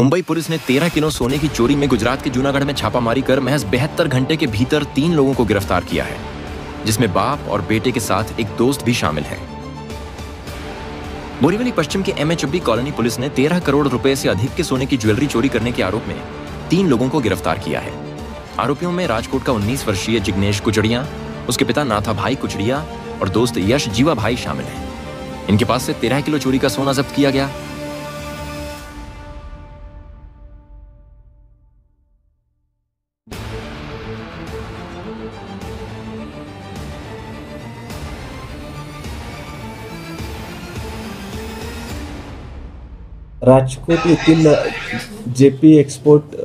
Mumbai police ने 13 kilo सोने की चोरी में गुजरात के जूनागढ़ में छापामारी कर महज 72 घंटे के भीतर 3 लोगों को गिरफ्तार किया है, जिसमें बाप और बेटे के साथ एक दोस्त भी शामिल है। बोरीवली पश्चिम के MA चुब्बी कॉलोनी पुलिस ने 13 करोड़ रुपए से अधिक के सोने की ज्वेलरी चोरी करने के आरोप में 3 लोगों को गिरफ्तार किया है। आरोपियों में राजकोट का 19 वर्षीय जिग्नेश कुचड़िया, उसके पिता नाथा भाई कुचड़िया और दोस्त यश जीवा भाई शामिल हैं। इनके पास से 13 किलो चोरी का सोना जब्त किया गया। राजकोट येथील JP एक्सपोर्ट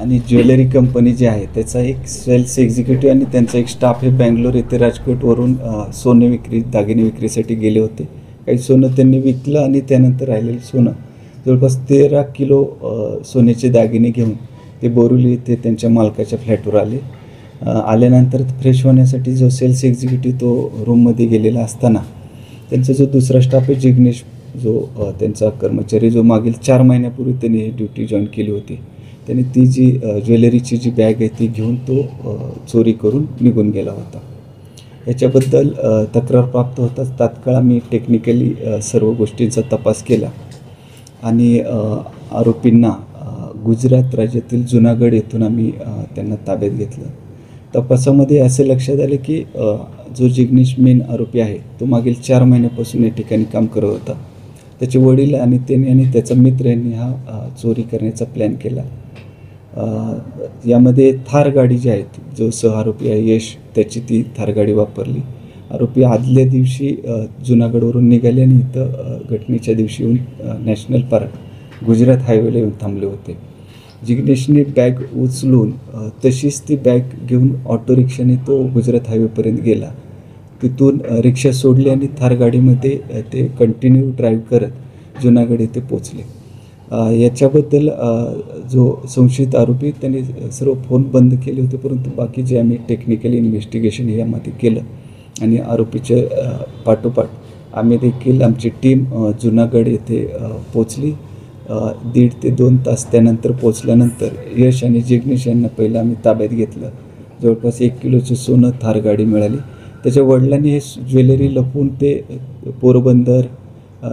आणि ज्वेलरी कंपनी जी आहे त्याचा एक सेल्स एक्झिक्युटिव्ह आणि त्यांचा एक स्टाफ हे बँगलोर येथे राजकोटवरून सोने विक्री दागिने विक्रीसाठी गेले होते। काही सोनं त्यांनी विकलं आणि त्यानंतर राहिलेलं सोनं जवळपास 13 किलो सोन्याचे दागिने घेऊन ते बोरिवली येथे त्यांच्या मालकाच्या फ्लॅटवर आले। आल्यानंतर फ्रेश होण्यासाठी जो सेल्स एक्झिक्युटिव्ह तो रूममध्ये गेलेला असताना त्यांचा जो दुसरा स्टाफ आहे जिग्नेश जो त्यांचा कर्मचारी जो मागील 4 महिन्यापूर्वी त्यांनी ड्युटी जॉईन केली होती, त्याने ती जी ज्वेलरीची जी बॅग आहे ती घेऊन तो चोरी करून निघून गेला होता। याच्याबद्दल तक्रार प्राप्त होताच तात्काळ आम्ही टेक्निकली सर्व गोष्टींचा तपास केला आणि आरोपींना गुजरात राज्यातील जुनागढ येथून आम्ही त्यांना ताब्यात घेतलं। तपासामध्ये असे लक्षात आले की जो जिग्नेश मेन आरोपी आहे तो मागील 4 महिन्यापासून या ठिकाणी काम करत होता। त्याचे वडील आणि त्याने आणि त्याचा मित्र यांनी हा चोरी करण्याचा प्लॅन केला। यामध्ये थार गाडी जी आहे जो सहआरोपी आहे यश त्याची ती थार गाडी वापरली। आरोपी आदल्या दिवशी जुनागढवरून निघाले आणि इथं घटनेच्या दिवशी येऊन नॅशनल पार्क गुजरात हायवेला येऊन थांबले होते। जिग्नेशने बॅग उचलून तशीच ती बॅग घेऊन ऑटो रिक्षाने तो गुजरात हायवेपर्यंत गेला। तिथून रिक्षा सोडली आणि थार गाडीमध्ये ते कंटिन्यू ड्राईव्ह करत जुनागढ येथे पोचले। याच्याबद्दल जो संशयित आरोपी त्याने सर्व फोन बंद केले होते, परंतु बाकी जे आम्ही टेक्निकली इन्व्हेस्टिगेशन यामध्ये केलं आणि आरोपीचे पाठोपाठ आम्ही देखील आमची टीम जुनागढ येथे पोचली। 1.5 ते 2 तास त्यानंतर पोचल्यानंतर यश आणि जिग्नेश यांना पहिलं आम्ही ताब्यात घेतलं। जवळपास 1 किलोचे सोनं थार गाडी मिळाली। त्याच्या वडिलांनी हे ज्वेलरी लपवून ते पोरबंदर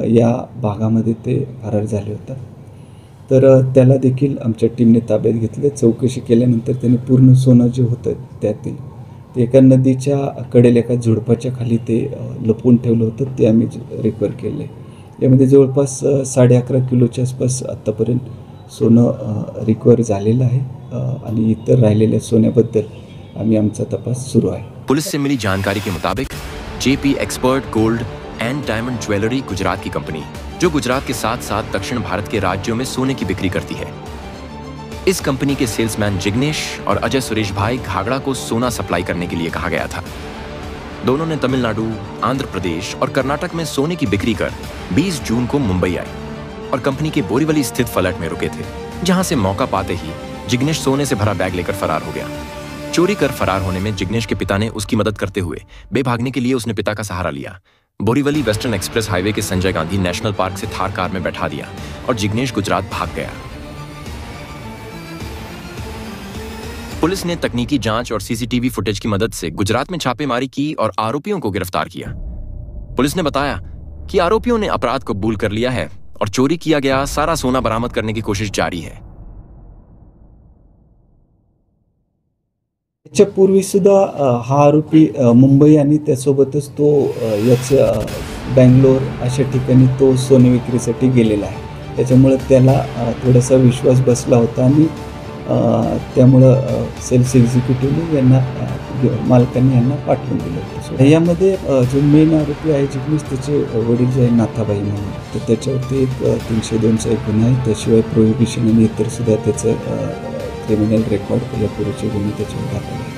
या भागामध्ये ते फरार झाले होता। तर त्याला देखील आमच्या टीमने ताब्यात घेतले। चौकशी केल्यानंतर त्यांनी पूर्ण सोनं जे होतं त्यातील ते एका नदीच्या कडेला एका झुडपाच्या खाली ते लपवून ठेवलं होतं, ते आम्ही रिकवर केले। यामध्ये जवळपास 11.5 किलोच्या आसपास आत्तापर्यंत सोनं रिकवर झालेलं आहे आणि इतर राहिलेल्या सोन्याबद्दल आम्ही आमचा तपास सुरू आहे। पुलिस से मिली जानकारी के मुताबिक JP expert gold end diamond jewellery Gujarat की कंपनी जो गुजरात के साथ साथ दक्षिण भारत के राज्यों में सोने की बिक्री करती है। इस कंपनी के सेल्समैन जिग्नेश और अजय सुरेश भाई घाघड़ा को सोना सप्लाई करने के लिए कहा गया था। दोनों ने तमिलनाडु, आंध्र प्रदेश और कर्नाटक में सोने की बिक्री कर 20 जून को मुंबई आए और कंपनी के बोरीवली स्थित फ्लैट में रुके थे, जहां से मौका पाते ही जिग्नेश सोने से भरा बैग लेकर फरार हो गया। चोरी कर फरार होने में जिग्नेश के पिता ने उसकी मदद करते हुए बेभागने के लिए उसने पिता का सहारा लिया। बोरीवली वेस्टर्न एक्सप्रेस हाईवे के संजय गांधी नेशनल पार्क से थार कार में बैठा दिया और जिग्नेश गुजरात भाग गया। पुलिस ने तकनीकी जांच और CCTV फुटेज की मदद से गुजरात में छापेमारी की और आरोपियों को गिरफ्तार किया। पुलिस ने बताया कि आरोपियों ने अपराध कबूल कर लिया है और चोरी किया गया सारा सोना बरामद करने की कोशिश जारी है। याच्यापूर्वी सुद्धा हा आरोपी मुंबई आणि त्यासोबतच तो बँगलोर अशा ठिकाणी तो सोने विक्रीसाठी गेलेला आहे। त्याच्यामुळे त्याला थोडासा विश्वास बसला होता आणि त्यामुळं सेल्स एक्झिक्युटिव्हने यांना मालकांनी यांना पाठवून दिलं होतं। यामध्ये जो मेन आरोपी आहे जिग्नेश त्याचे वडील जे आहे नाथाबाई म्हणून, तर त्याच्यावरती एक 302चा एक गुन्हा आहे। त्याशिवाय प्रोहिबिशन आणि इतर सुद्धा त्याचं क्रिमिनल रेकॉर्ड यापूर्वीचे गुन्हे त्याच्यावर दाखल आहेत।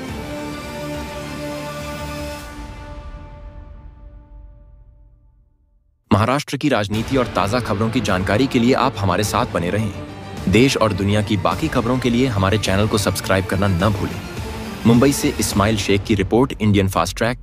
महाराष्ट्र की राजनीति और ताज़ा खबरों की जानकारी के लिए आप हमारे साथ बने रहें। देश और दुनिया की बाकी खबरों के लिए हमारे चैनल को सब्सक्राइब करना न भूलें। मुंबई से इस्माइल शेख की रिपोर्ट, इंडियन फास्ट ट्रैक।